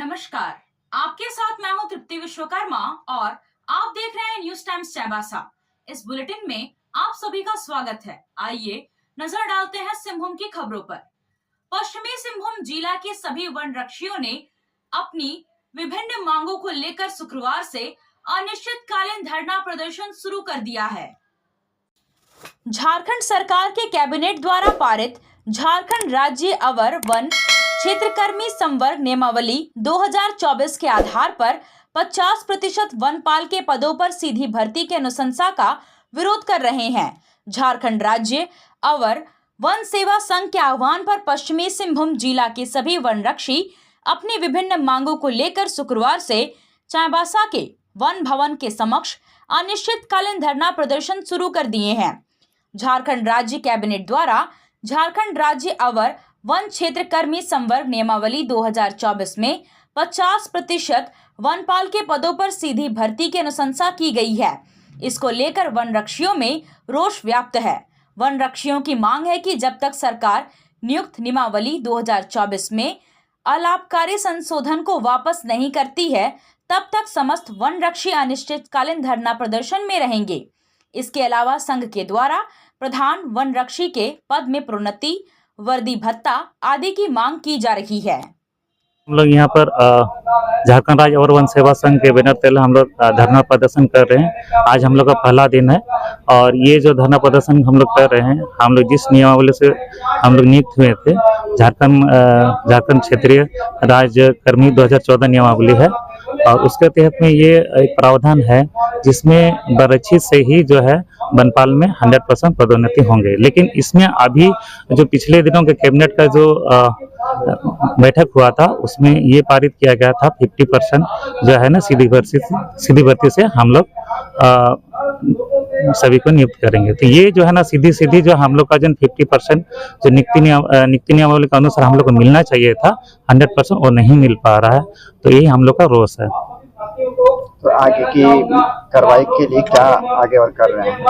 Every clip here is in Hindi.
नमस्कार, आपके साथ मैं हूं तृप्ति विश्वकर्मा और आप देख रहे हैं न्यूज टाइम्स चाईबासा। इस बुलेटिन में आप सभी का स्वागत है। आइए नजर डालते हैं सिंहभूम की खबरों पर। पश्चिमी सिंहभूम जिला के सभी वन रक्षियों ने अपनी विभिन्न मांगों को लेकर शुक्रवार से अनिश्चितकालीन धरना प्रदर्शन शुरू कर दिया है। झारखंड सरकार के कैबिनेट द्वारा पारित झारखंड राज्य अवर वन क्षेत्रकर्मी संवर्ग नियमावली 2024 के आधार पर 50% वनपाल के पदों पर सीधी भर्ती की अनुशंसा का विरोध कर रहे हैं। झारखंड राज्य अवर वन सेवा संघ के आह्वान पर पश्चिमी सिंहभूम जिला के सभी वन रक्षी अपनी विभिन्न मांगों को लेकर शुक्रवार से चाईबासा के वन भवन के समक्ष अनिश्चितकालीन धरना प्रदर्शन शुरू कर दिए हैं। झारखंड राज्य कैबिनेट द्वारा झारखंड राज्य अवर वन क्षेत्रकर्मी संवर्ग नियमावली 2024 में 50% वनपाल के पदों पर सीधी भर्ती की अनुशंसा की गई है। इसको लेकर वन रक्षियों में रोष व्याप्त है। वन रक्षियों की मांग है कि जब तक सरकार नियुक्त नियमावली 2024 में अलाभकारी संशोधन को वापस नहीं करती है, तब तक समस्त वन रक्षी अनिश्चितकालीन धरना प्रदर्शन में रहेंगे। इसके अलावा संघ के द्वारा प्रधान वन रक्षी के पद में प्रोन्नति, वर्दी भत्ता आदि की मांग की जा रही है। हम लोग यहाँ पर झारखंड राज्य अवर वन सेवा संघ के बैनर तले हम लोग धरना प्रदर्शन कर रहे हैं। आज हम लोग का पहला दिन है और ये जो धरना प्रदर्शन हम लोग कर रहे हैं, हम लोग जिस नियमावली से हम लोग नियुक्त हुए थे, झारखंड क्षेत्रीय राज्य कर्मी 2014 नियमावली है और उसके तहत में ये एक प्रावधान है जिसमें बरछी से ही जो है वनपाल में 100% पदोन्नति होंगे। लेकिन इसमें अभी जो पिछले दिनों के कैबिनेट का जो बैठक हुआ था उसमें ये पारित किया गया था 50% जो है ना सीधी भर्ती से हम लोग सभी को नियुक्त करेंगे। तो ये जो है ना सीधी जो हम लोग का जो 50% जो नियुक्ति नियमावली के अनुसार हम लोग को मिलना चाहिए था 100% वो नहीं मिल पा रहा है। तो यही हम लोग का रोष है। तो आगे की कार्रवाई के लिए क्या आगे और कर रहे हैं?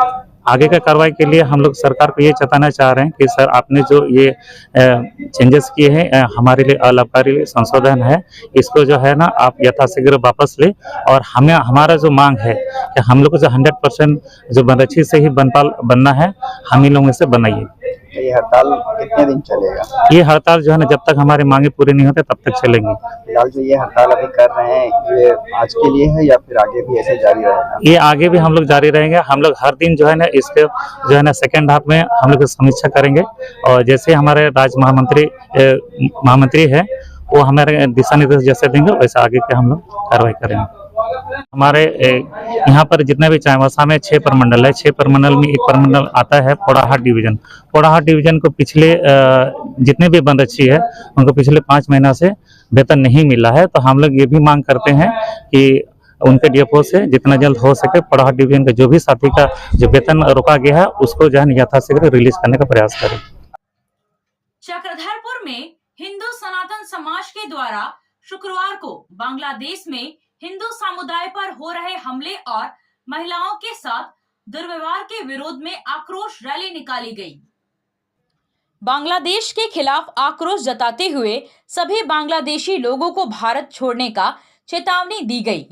आगे का कार्रवाई के लिए हम लोग सरकार को ये बताना चाह रहे हैं कि सर आपने जो ये चेंजेस किए हैं हमारे लिए अलाभकारी संशोधन है, इसको जो है ना आप यथाशीघ्र वापस ले और हमें हमारा जो मांग है कि हम लोग को जो 100% जो बनरक्षी से ही वनपाल बनना है, हम ही लोगों से बनाइए। ये हड़ताल कितने दिन चलेगा? ये हड़ताल जो है ना जब तक हमारी मांगे पूरी नहीं होते तब तक चलेंगी। फिलहाल जो ये हड़ताल अभी कर रहे हैं ये आज के लिए है या फिर आगे भी ऐसे जारी रहेगा? ये आगे भी हम लोग जारी रहेंगे। हम लोग हर दिन जो है ना इसके जो है ना सेकेंड हाफ में हम लोग समीक्षा करेंगे और जैसे हमारे राज्य महामंत्री है वो हमारे दिशा निर्देश जैसे देंगे वैसे आगे के हम लोग कार्रवाई करेंगे। हमारे यहाँ पर जितने भी चाईबासा में 6 प्रमंडल है, 6 प्रमंडल में एक प्रमंडल आता है पोड़ाहाट डिवीजन। पोड़ाहाट डिवीजन को पिछले जितने भी बनरक्षी है उनको पिछले 5 महीना से वेतन नहीं मिला है। तो हम लोग ये भी मांग करते हैं कि उनके डीएफओ से जितना जल्द हो सके पोड़ाहाट डिवीजन का जो भी साथी का जो वेतन रोका गया है उसको जो है यथाशीघ्र रिलीज करने का प्रयास करें। चक्रधरपुर में हिंदू सनातन समाज के द्वारा शुक्रवार को बांग्लादेश में हिंदू समुदाय पर हो रहे हमले और महिलाओं के साथ दुर्व्यवहार के विरोध में आक्रोश रैली निकाली गई। बांग्लादेश के खिलाफ आक्रोश जताते हुए सभी बांग्लादेशी लोगों को भारत छोड़ने का चेतावनी दी गई।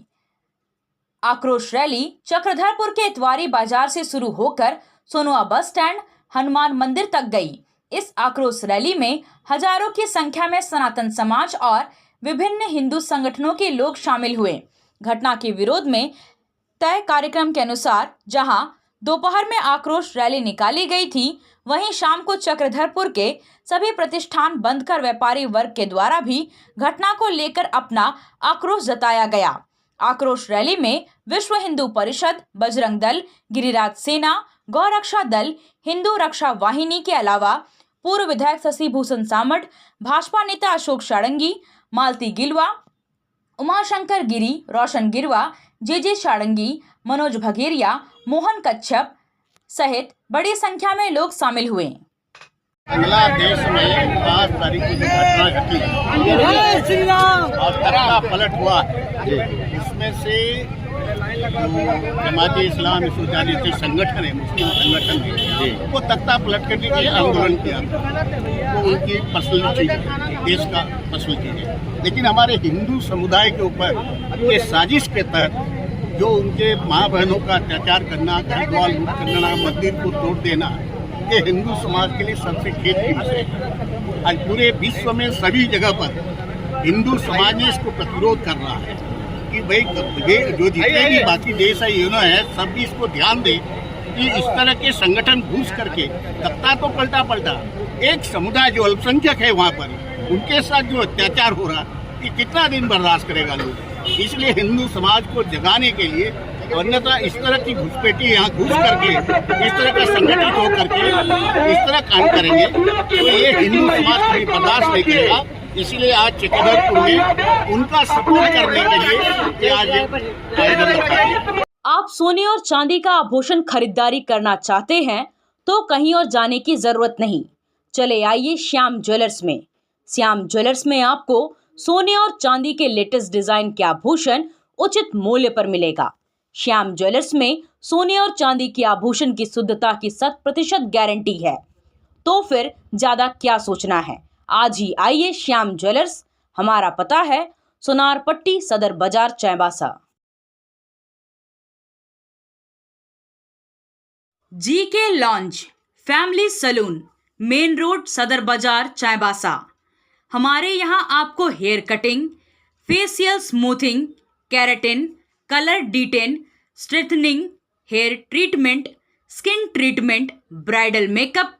आक्रोश रैली चक्रधरपुर के इतवारी बाजार से शुरू होकर सोनुआ बस स्टैंड हनुमान मंदिर तक गई। इस आक्रोश रैली में हजारों की संख्या में सनातन समाज और विभिन्न हिंदू संगठनों के लोग शामिल हुए। घटना के विरोध में तय कार्यक्रम के अनुसार जहां दोपहर में आक्रोश रैली निकाली गई थी, वहीं शाम को चक्रधरपुर के सभी प्रतिष्ठान बंद कर व्यापारी वर्ग के द्वारा भी घटना को लेकर अपना आक्रोश जताया गया। आक्रोश रैली में विश्व हिंदू परिषद, बजरंग दल, गिरिराज सेना, गौरक्षा दल, हिंदू रक्षा वाहिनी के अलावा पूर्व विधायक शशि भूषण सामंत, भाजपा नेता अशोक षडंगी, मालती गिलवा, उमाशंकर गिरी, रोशन गिरवा, जे षडंगी, मनोज भगेरिया, मोहन कच्छप सहित बड़ी संख्या में लोग शामिल हुए। बांग्लादेश में 5 तारीख की घटना घटी और तख्ता पलट हुआ। इसमें से जमाती इस्लाम संगठन है, मुस्लिम संगठन है, वो तख्ता पलट करने के लिए आंदोलन किया। उनकी पर्सनल चीज़ है, देश का पर्सनल चीज़ है। लेकिन हमारे हिंदू समुदाय के ऊपर ये साजिश के तहत जो उनके माँ बहनों का अत्याचार करना, घर द्वार लूट करना, मंदिर को तोड़ देना, ये हिंदू समाज के लिए सबसे खेद की विषय है। आज पूरे विश्व में सभी जगह पर हिंदू समाज ने इसको प्रतिरोध कर रहा है कि भाई जो जितने भी बाकी देश है, यूनो है, सब भी इसको ध्यान दे कि इस तरह के संगठन घुस करके सत्ता तो पलटा एक समुदाय जो अल्पसंख्यक है वहाँ पर उनके साथ जो अत्याचार हो रहा है, ये कितना दिन बर्दाश्त करेगा लोग। इसलिए हिंदू समाज को जगाने के लिए, अन्यथा इस तरह की घुसपैठी यहाँ घुस करके इस तरह का संगठित हो करके इस तरह काम करेंगे तो ये हिंदू समाज कभी बर्दाश्त नहीं करेगा। इसीलिए आज चक्रधरपुर में उनका सपोर्ट करने के लिए आज आयोजन रखा है। आप सोने और चांदी का आभूषण खरीदारी करना चाहते हैं तो कहीं और जाने की जरूरत नहीं, चले आइए श्याम ज्वेलर्स में। श्याम ज्वेलर्स में आपको सोने और चांदी के लेटेस्ट डिजाइन के आभूषण उचित मूल्य पर मिलेगा। श्याम ज्वेलर्स में सोने और चांदी के आभूषण की शुद्धता की 100% गारंटी है। तो फिर ज्यादा क्या सोचना है, आज ही आइए श्याम ज्वेलर्स। हमारा पता है सोनार Patti, Sadar Bazaar, Chaibasa. GK lounge family salon, main road, Sadar Bazaar, Chaibasa. हमारे यहाँ आपको hair cutting, facial smoothing, keratin, colour detan, straightening, hair treatment, skin treatment, bridal makeup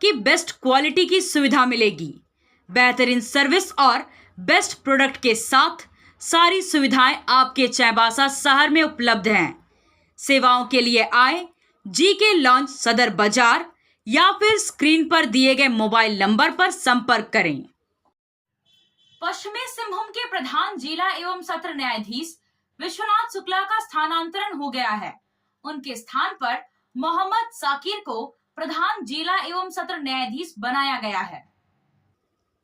की बेस्ट क्वालिटी की सुविधा मिलेगी। बेहतरीन सर्विस और बेस्ट प्रोडक्ट के साथ सारी सुविधाएं आपके चाईबासा शहर में उपलब्ध हैं। सेवाओं के लिए आए जीके लॉन्ज, सदर बाजार, या फिर स्क्रीन पर दिए गए मोबाइल नंबर पर संपर्क करें। पश्चिमी सिंहभूम के प्रधान जिला एवं सत्र न्यायाधीश विश्वनाथ शुक्ला का स्थानांतरण हो गया है। उनके स्थान पर मोहम्मद साकिर को प्रधान जिला एवं सत्र न्यायाधीश बनाया गया है।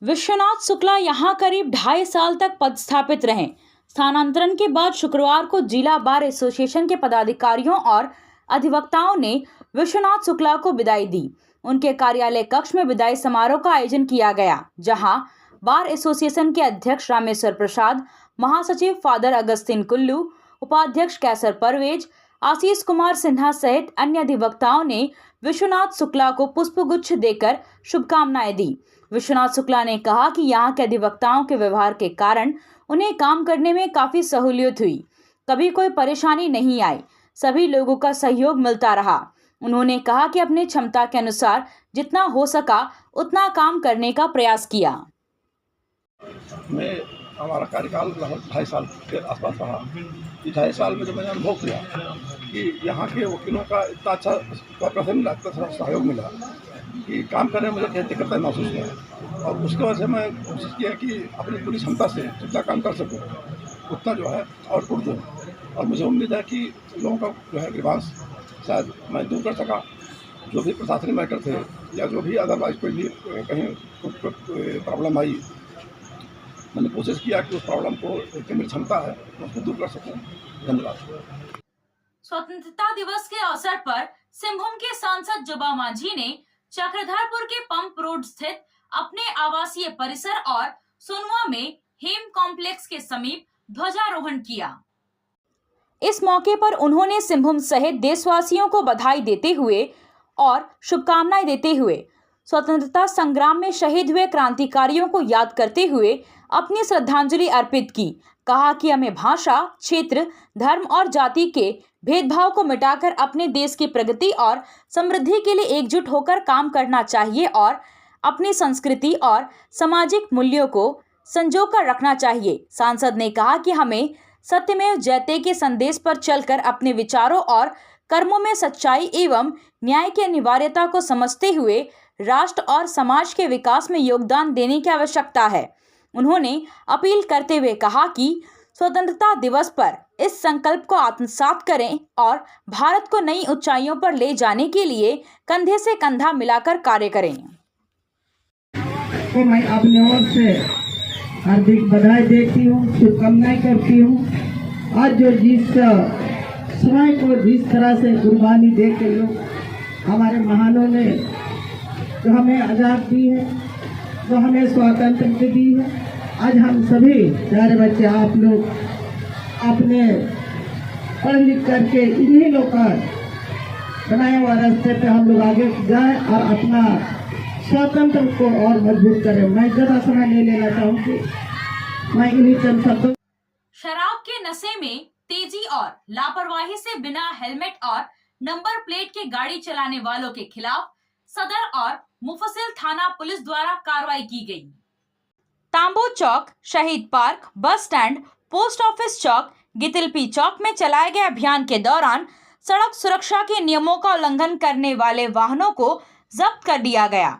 विश्वनाथ शुक्ला यहां करीब 2.5 साल तक पदस्थापित रहे। स्थानांतरण के बाद शुक्रवार को जिला बार एसोसिएशन के पदाधिकारियों और अधिवक्ताओं ने विश्वनाथ शुक्ला को विदाई दी। उनके कार्यालय कक्ष में विदाई समारोह का आयोजन किया गया, जहां बार एसोसिएशन के अध्यक्ष रामेश्वर प्रसाद, महासचिव फादर अगस्तिन कुल्लू, उपाध्यक्ष कैसर परवेज, आशीष कुमार सिन्हा सहित अन्य अधिवक्ताओं ने विश्वनाथ शुक्ला को पुष्पगुच्छ देकर शुभकामनाएं दी। विश्वनाथ शुक्ला ने कहा कि यहाँ के अधिवक्ताओं के व्यवहार के कारण उन्हें काम करने में काफी सहूलियत हुई, कभी कोई परेशानी नहीं आई, सभी लोगों का सहयोग मिलता रहा। उन्होंने कहा कि अपने क्षमता के अनुसार जितना हो सका उतना काम करने का प्रयास किया। मैं हमारा कार्यकाल लगभग 2.5 साल के आसपास रहा। 2.5 साल में जब मैंने अनुभव किया कि यहाँ के वकीलों का इतना अच्छा कॉपरेशन मिला, इतना अच्छा सहयोग मिला कि काम करने में मुझे कहीं दिक्कत महसूस हुआ। और उसकी वजह से मैं कोशिश किया कि अपनी पूरी क्षमता से जितना काम कर सकूँ उतना जो है आउटपुट दूँ। और मुझे उम्मीद है कि लोगों का जो है ग्रीवांस शायद मैं दूर कर सका। जो भी प्रशासनिक मैटर थे या जो भी अदरवाइज कोई भी कहीं प्रॉब्लम आई, मैंने कोशिश किया कि उस प्रॉब्लम को जो मेरी क्षमता है उसको दूर कर सकूं। धन्यवाद। स्वतंत्रता दिवस के अवसर पर सिंहभूम के सांसद जुबा मांझी ने चक्रधरपुर के पंप रोड स्थित अपने आवासीय परिसर और सोनुआ में हेम कॉम्प्लेक्स के समीप ध्वजारोहण किया। इस मौके पर उन्होंने सिंहभूम सहित देशवासियों को बधाई देते हुए और शुभकामनाएं देते हुए स्वतंत्रता संग्राम में शहीद हुए क्रांतिकारियों को याद करते हुए अपनी श्रद्धांजलि अर्पित की। कहा कि हमें भाषा, क्षेत्र, धर्म और जाति के भेदभाव को मिटाकर अपने देश की प्रगति और समृद्धि के लिए एकजुट होकर काम करना चाहिए और अपनी संस्कृति और सामाजिक मूल्यों को संजो कर रखना चाहिए। सांसद ने कहा कि हमें सत्यमेव जयते के संदेश पर चलकर अपने विचारों और कर्मों में सच्चाई एवं न्याय की अनिवार्यता को समझते हुए राष्ट्र और समाज के विकास में योगदान देने की आवश्यकता है। उन्होंने अपील करते हुए कहा कि स्वतंत्रता दिवस पर इस संकल्प को आत्मसात करें और भारत को नई ऊंचाइयों पर ले जाने के लिए कंधे से कंधा मिलाकर कार्य करें। तो मैं अपने ओर से हार्दिक बधाई देती हूँ, शुभकामनाएं करती हूँ। आज जो जिस समय को जिस तरह से कुर्बानी दे के लोग हमारे महानों ने जो हमें आज़ाद दी है, जो हमें स्वातंत्र दी है। आज हम सभी प्यारे बच्चे आप लोग अपने पढ़ लिख करके इन्हीं लोग का बनाए हुआ रास्ते पे हम लोग आगे जाएं और अपना स्वतंत्र को और मजबूत करें। मैं ज़्यादा समय नहीं लेना चाहूँगी, मैं इन्हीं चंद शब्दों। शराब के नशे में तेजी और लापरवाही से बिना हेलमेट और नंबर प्लेट के गाड़ी चलाने वालों के खिलाफ सदर और मुफस्सिल थाना पुलिस द्वारा कार्रवाई की गई। तांबू चौक, शहीद park, bus stand, post office चौक, गितिलपी चौक में चलाए गए अभियान के दौरान सड़क सुरक्षा के नियमों का उल्लंघन करने वाले वाहनों को जब्त कर लिया गया।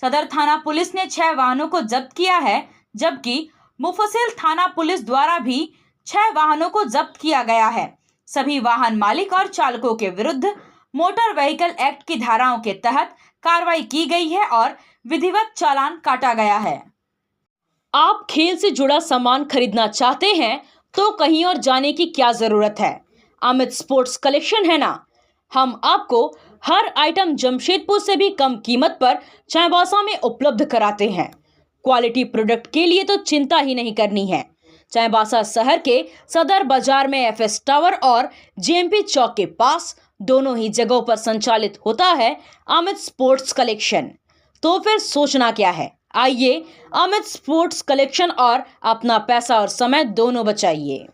सदर थाना पुलिस ने 6 वाहनों को जब्त किया है, जबकि मुफस्सिल थाना पुलिस द्वारा भी 6 वाहनों को जब्त किया गया है। सभी वाहन मालिक और चालकों के विरुद्ध मोटर व्हीकल एक्ट की धाराओं के तहत कार्रवाई की गई है और विधिवत चालान काटा गया है। आप खेल से जुड़ा सामान खरीदना चाहते हैं तो कहीं और जाने की क्या जरूरत है। अमित स्पोर्ट्स कलेक्शन है ना। हम आपको हर आइटम जमशेदपुर से भी कम कीमत पर चाईबासा में उपलब्ध कराते हैं। क्वालिटी प्रोडक्ट के लिए तो चिंता ही नहीं करनी है। चाईबासा शहर के सदर बाजार में एफएस टावर और जेएमपी चौक के पास दोनों ही जगहों पर संचालित होता है अमित स्पोर्ट्स कलेक्शन। तो फिर सोचना क्या है, आइए अमित स्पोर्ट्स कलेक्शन और अपना पैसा और समय दोनों बचाइए।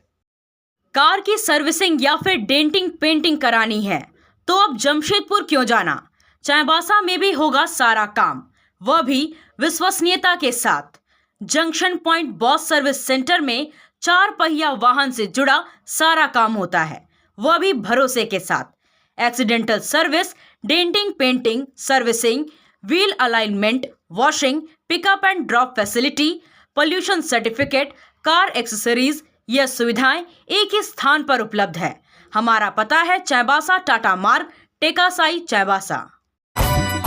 कार की सर्विसिंग या फिर डेंटिंग पेंटिंग करानी है तो अब जमशेदपुर क्यों जाना। चाईबासा में भी होगा सारा काम, वह भी विश्वसनीयता के साथ। Junction point boss service centre में 4 पहिया वाहन से जुड़ा सारा काम होता है, वह भी भरोसे के साथ। Accidental service, denting painting, servicing, wheel alignment, washing, pickup and drop facility, pollution certificate, car accessories, यह सुविधाएं एक ही स्थान पर उपलब्ध है। हमारा पता है चाईबासा टाटा मार्ग, टेकासाई, चाईबासा।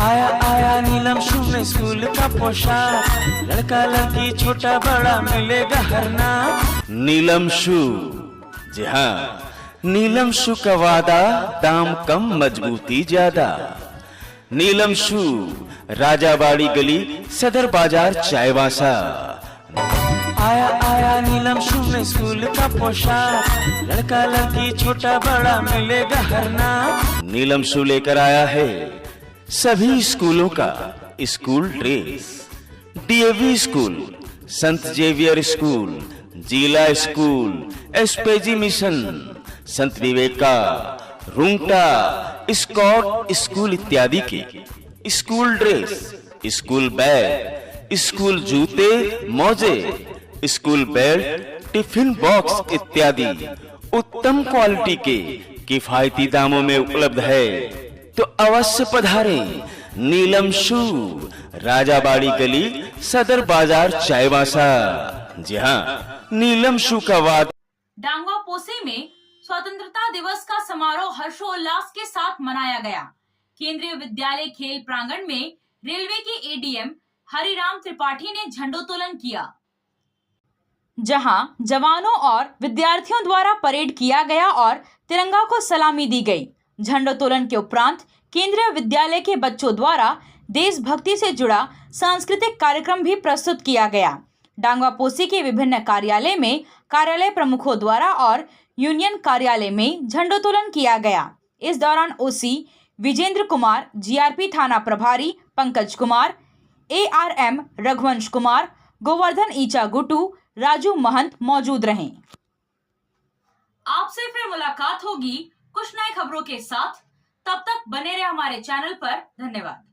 आया आया नीलम शू में स्कूल का पोशाक, लड़का लड़की छोटा बड़ा मिलेगा हर नाम। नीलम शू, जी हाँ, नीलम शू का वादा, दाम कम मजबूती ज्यादा। नीलम शू, राजाबाड़ी गली, सदर बाजार, चाईबासा। आया आया नीलम शू में स्कूल का पोशाक, लड़का लड़की छोटा बड़ा मिलेगा हर नाम। नीलम शू लेकर आया है सभी स्कूलों का स्कूल ड्रेस। डीएवी स्कूल, संत जेवियर स्कूल, जिला स्कूल, एसपीजी मिशन, संत विवेका, रुंगटा, स्कॉट स्कूल इत्यादि के school dress, school bag, school जूते, मोजे, स्कूल बेल्ट, टिफिन बॉक्स इत्यादि उत्तम क्वालिटी के किफायती दामों में उपलब्ध है। तो अवश्य पधारें। नीलम शू, राजाबाड़ी गली, सदर बाजार, चाईबासा। जी हाँ, नीलम शू का वाद। डांगवा पोसी में स्वतंत्रता दिवस का समारोह हर्षोल्लास के साथ मनाया गया। केंद्रीय विद्यालय खेल प्रांगण में रेलवे के एडीएम हरिराम त्रिपाठी ने झंडोत्तोलन किया, जहां जवानों और विद्यार्थियों द्वारा परेड किया गया और तिरंगा को सलामी दी गई। झंडोत्तोलन के उपरांत केंद्रीय विद्यालय के बच्चों द्वारा देशभक्ति से जुड़ा सांस्कृतिक कार्यक्रम भी प्रस्तुत किया गया। डांगवा पोसी के विभिन्न कार्यालय में कार्यालय प्रमुखों द्वारा और यूनियन कार्यालय में झंडोत्तोलन किया गया। इस दौरान ओसी विजेंद्र कुमार, जीआरपी थाना प्रभारी पंकज कुमार, एआरएम रघुवंश कुमार, गोवर्धन ईचा गुटू, राजू महंत मौजूद रहे। आपसे फिर मुलाकात होगी कुछ नई खबरों के साथ। तब तक बने रहे हमारे चैनल पर। धन्यवाद।